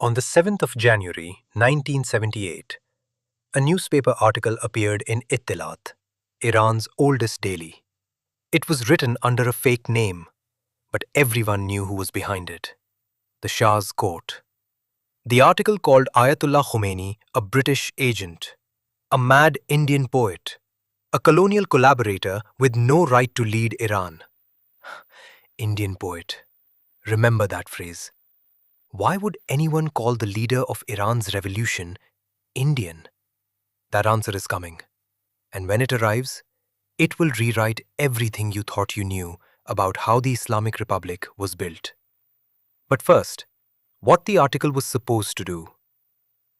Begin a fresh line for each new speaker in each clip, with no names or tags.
On the 7th of January 1978, a newspaper article appeared in Ittilat, Iran's oldest daily. It was written under a fake name, but everyone knew who was behind it: the Shah's court. The article called Ayatollah Khomeini a British agent, a mad Indian poet, a colonial collaborator with no right to lead Iran. Indian poet. Remember that phrase. Why would anyone call the leader of Iran's revolution Indian? That answer is coming. And when it arrives, it will rewrite everything you thought you knew about how the Islamic Republic was built. But first, what the article was supposed to do.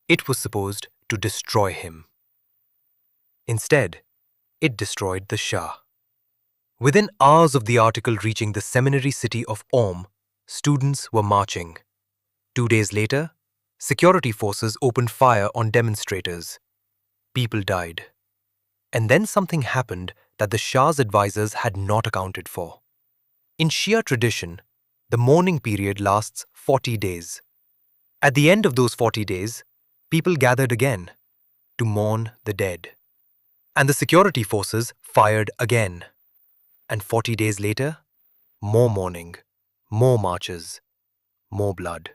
It was supposed to destroy him. Instead, it destroyed the Shah. Within hours of the article reaching the seminary city of students were marching. 2 days later, security forces opened fire on demonstrators. People died. And then something happened that the Shah's advisors had not accounted for. In Shia tradition, the mourning period lasts 40 days. At the end of those 40 days, people gathered again to mourn the dead. And the security forces fired again. And 40 days later, more mourning, more marches, more blood.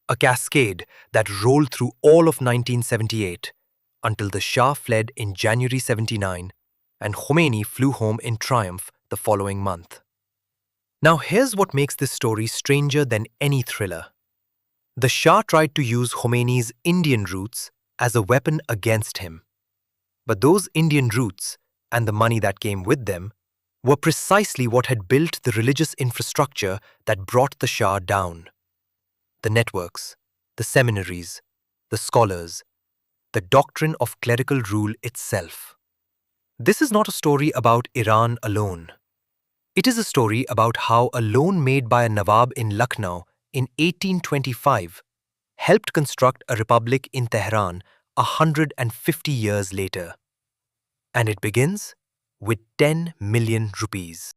A cascade that rolled through all of 1978 until the Shah fled in January 79 and Khomeini flew home in triumph the following month. Now here's what makes this story stranger than any thriller. The Shah tried to use Khomeini's Indian roots as a weapon against him. But those Indian roots and the money that came with them were precisely what had built the religious infrastructure that brought the Shah down. The networks, the seminaries, the scholars, the doctrine of clerical rule itself. This is not a story about Iran alone. It is a story about how a loan made by a Nawab in Lucknow in 1825 helped construct a republic in Tehran 150 years later. And it begins with 10 million rupees.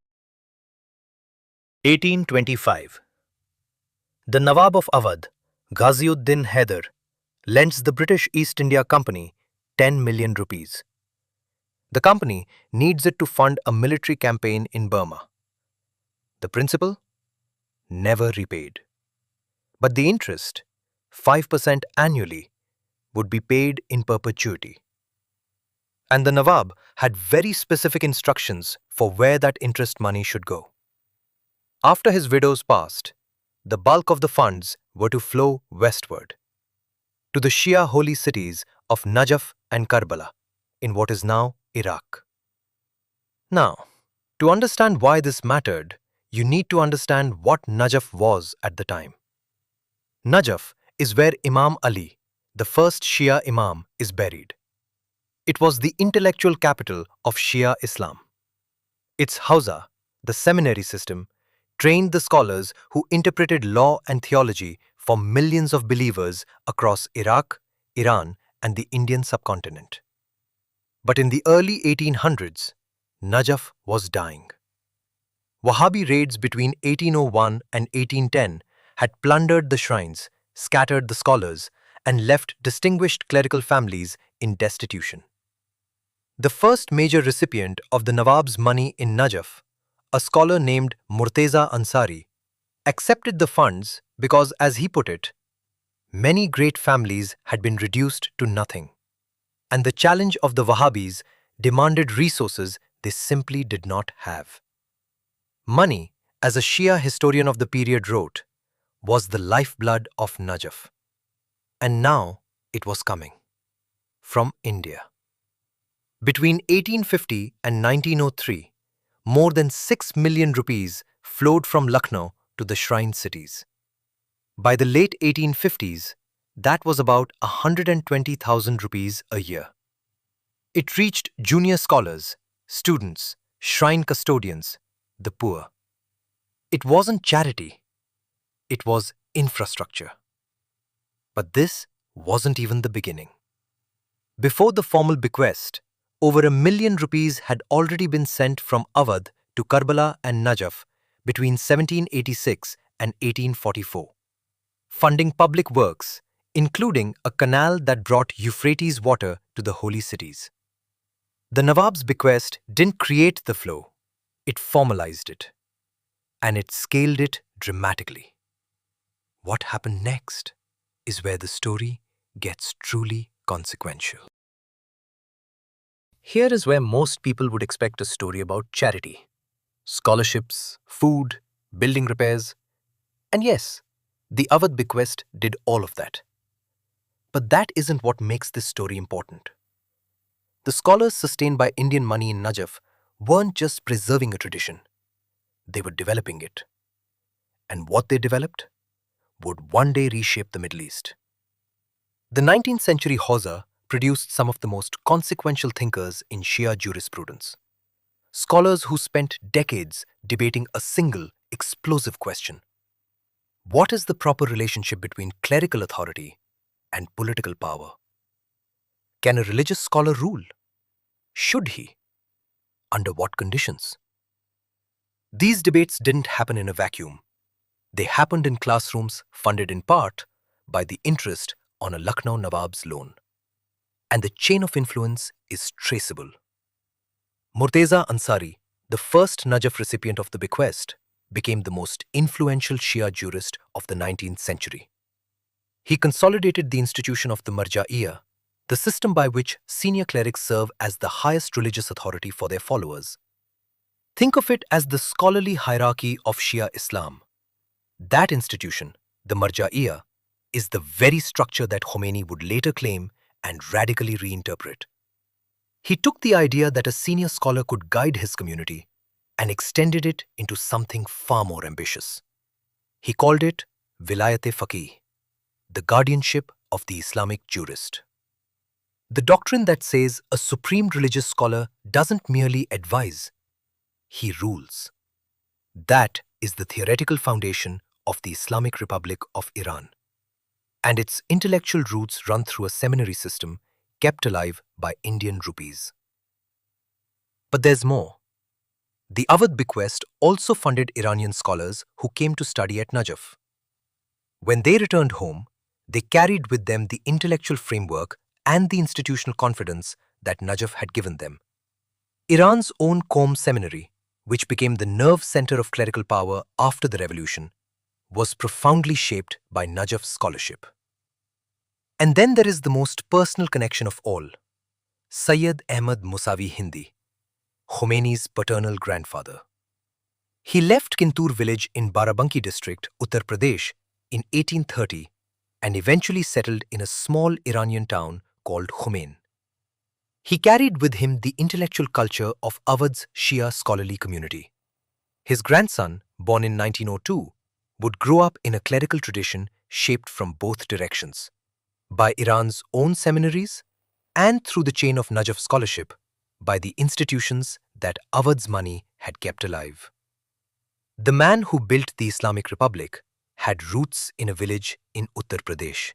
1825. The Nawab of Awadh, Ghaziuddin Haider, lends the British East India Company 10 million rupees. The company needs it to fund a military campaign in Burma. The principal? Never repaid. But the interest, 5% annually, would be paid in perpetuity. And the Nawab had very specific instructions for where that interest money should go. After his widows passed, the bulk of the funds were to flow westward, to the Shia holy cities of Najaf and Karbala, in what is now Iraq. Now, to understand why this mattered, you need to understand what Najaf was at the time. Najaf is where Imam Ali, the first Shia Imam, is buried. It was the intellectual capital of Shia Islam. Its Hawza, the seminary system, trained the scholars who interpreted law and theology for millions of believers across Iraq, Iran, and the Indian subcontinent. But in the early 1800s, Najaf was dying. Wahhabi raids between 1801 and 1810 had plundered the shrines, scattered the scholars, and left distinguished clerical families in destitution. The first major recipient of the Nawab's money in Najaf, a scholar named Murteza Ansari, accepted the funds because, as he put it, many great families had been reduced to nothing, and the challenge of the Wahhabis demanded resources they simply did not have. Money, as a Shia historian of the period wrote, was the lifeblood of Najaf. And now it was coming. From India. Between 1850 and 1903, more than 6 million rupees flowed from Lucknow to the shrine cities. By the late 1850s, that was about 120,000 rupees a year. It reached junior scholars, students, shrine custodians, the poor. It wasn't charity. It was infrastructure. But this wasn't even the beginning. Before the formal bequest, over 1 million rupees had already been sent from Awadh to Karbala and Najaf between 1786 and 1844. funding public works, including a canal that brought Euphrates water to the holy cities. The Nawab's bequest didn't create the flow, it formalized it, and it scaled it dramatically. What happened next is where the story gets truly consequential. Here is where most people would expect a story about charity, scholarships, food, building repairs. And yes, the Awadh bequest did all of that. But that isn't what makes this story important. The scholars sustained by Indian money in Najaf weren't just preserving a tradition, they were developing it. And what they developed would one day reshape the Middle East. The 19th century Hausa produced some of the most consequential thinkers in Shia jurisprudence. Scholars who spent decades debating a single, explosive question. What is the proper relationship between clerical authority and political power? Can a religious scholar rule? Should he? Under what conditions? These debates didn't happen in a vacuum. They happened in classrooms funded in part by the interest on a Lucknow Nawab's loan. And the chain of influence is traceable. Murteza Ansari, the first Najaf recipient of the bequest, became the most influential Shia jurist of the 19th century. He consolidated the institution of the Marja'iyya, the system by which senior clerics serve as the highest religious authority for their followers. Think of it as the scholarly hierarchy of Shia Islam. That institution, the Marja'iyya, is the very structure that Khomeini would later claim and radically reinterpret. He took the idea that a senior scholar could guide his community and extended it into something far more ambitious. He called it Vilayat-e-Faqih, the guardianship of the Islamic jurist. The doctrine that says a supreme religious scholar doesn't merely advise, he rules. That is the theoretical foundation of the Islamic Republic of Iran. And its intellectual roots run through a seminary system kept alive by Indian rupees. But there's more. The Awadh bequest also funded Iranian scholars who came to study at Najaf. When they returned home, they carried with them the intellectual framework and the institutional confidence that Najaf had given them. Iran's own Qom seminary, which became the nerve center of clerical power after the revolution, was profoundly shaped by Najaf's scholarship. And then there is the most personal connection of all, Sayyid Ahmad Musavi Hindi, Khomeini's paternal grandfather. He left Kintur village in Barabanki district, Uttar Pradesh, in 1830 and eventually settled in a small Iranian town called Khomeini. He carried with him the intellectual culture of Awadh's Shia scholarly community. His grandson, born in 1902, would grow up in a clerical tradition shaped from both directions, by Iran's own seminaries and through the chain of Najaf scholarship, by the institutions that Awadh's money had kept alive. The man who built the Islamic Republic had roots in a village in Uttar Pradesh,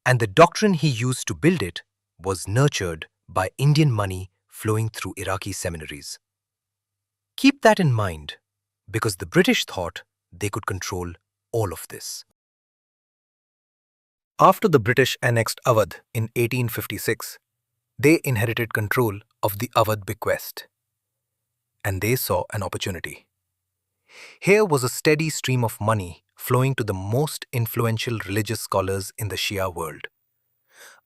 and the doctrine he used to build it was nurtured by Indian money flowing through Iraqi seminaries. Keep that in mind, because the British thought they could control all of this. After the British annexed Awadh in 1856, they inherited control of the Awadh bequest, and they saw an opportunity. Here was a steady stream of money flowing to the most influential religious scholars in the Shia world.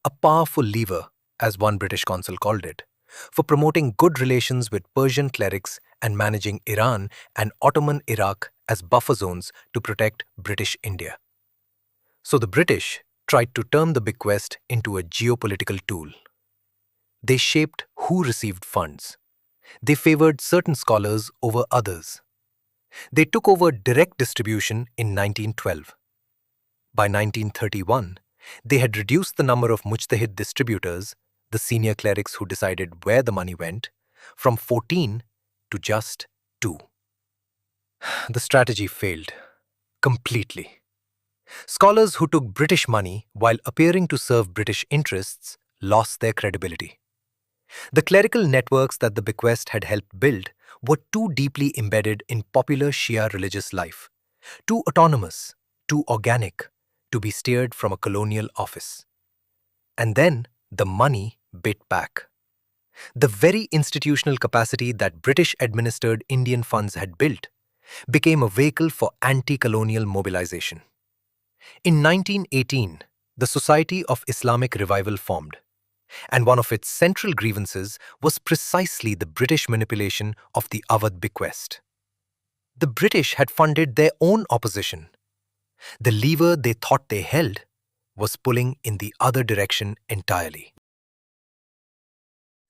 A powerful lever, as one British consul called it, for promoting good relations with Persian clerics and managing Iran and Ottoman Iraq as buffer zones to protect British India. So the British tried to turn the bequest into a geopolitical tool. They shaped who received funds. They favored certain scholars over others. They took over direct distribution in 1912. By 1931, they had reduced the number of mujtahid distributors, the senior clerics who decided where the money went, from 14 to just 2. The strategy failed completely. Scholars who took British money while appearing to serve British interests lost their credibility. The clerical networks that the bequest had helped build were too deeply embedded in popular Shia religious life, too autonomous, too organic, to be steered from a colonial office. And then the money bit back. The very institutional capacity that British-administered Indian funds had built became a vehicle for anti-colonial mobilization. In 1918, the Society of Islamic Revival formed, and one of its central grievances was precisely the British manipulation of the Awadh bequest. The British had funded their own opposition. The lever they thought they held was pulling in the other direction entirely.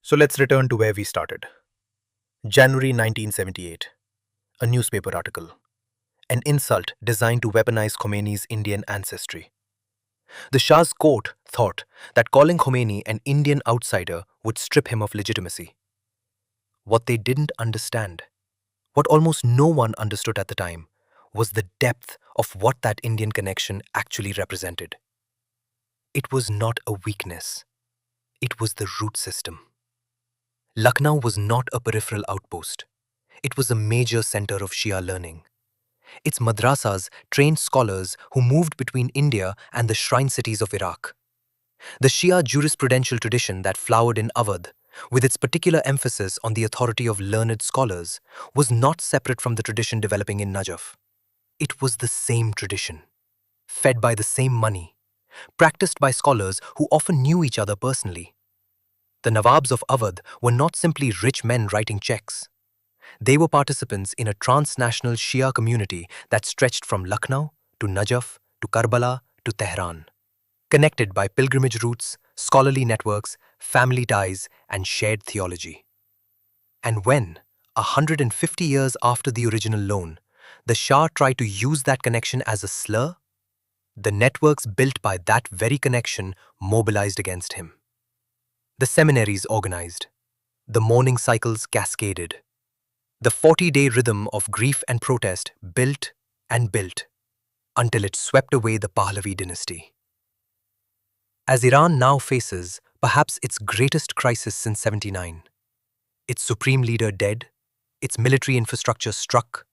So let's return to where we started. January 1978, a newspaper article. An insult designed to weaponize Khomeini's Indian ancestry. The Shah's court thought that calling Khomeini an Indian outsider would strip him of legitimacy. What they didn't understand, what almost no one understood at the time, was the depth of what that Indian connection actually represented. It was not a weakness. It was the root system. Lucknow was not a peripheral outpost. It was a major center of Shia learning. Its madrasas trained scholars who moved between India and the shrine cities of Iraq. The Shia jurisprudential tradition that flowered in Awadh, with its particular emphasis on the authority of learned scholars, was not separate from the tradition developing in Najaf. It was the same tradition, fed by the same money, practiced by scholars who often knew each other personally. The Nawabs of Awadh were not simply rich men writing checks. They were participants in a transnational Shia community that stretched from Lucknow to Najaf to Karbala to Tehran, connected by pilgrimage routes, scholarly networks, family ties, and shared theology. And when, 150 years after the original loan, the Shah tried to use that connection as a slur, the networks built by that very connection mobilized against him. The seminaries organized. The mourning cycles cascaded. The 40-day rhythm of grief and protest built and built until it swept away the Pahlavi dynasty. As Iran now faces perhaps its greatest crisis since '79, its supreme leader dead, its military infrastructure struck,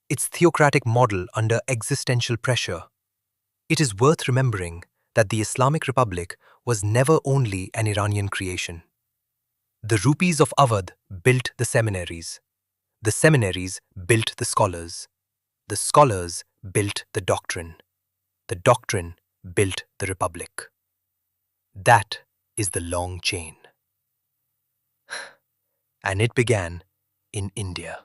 its theocratic model under existential pressure, it is worth remembering that the Islamic Republic was never only an Iranian creation. The Rupees of Awadh built the seminaries built the scholars built the doctrine built the Republic. That is the long chain. And it began in India.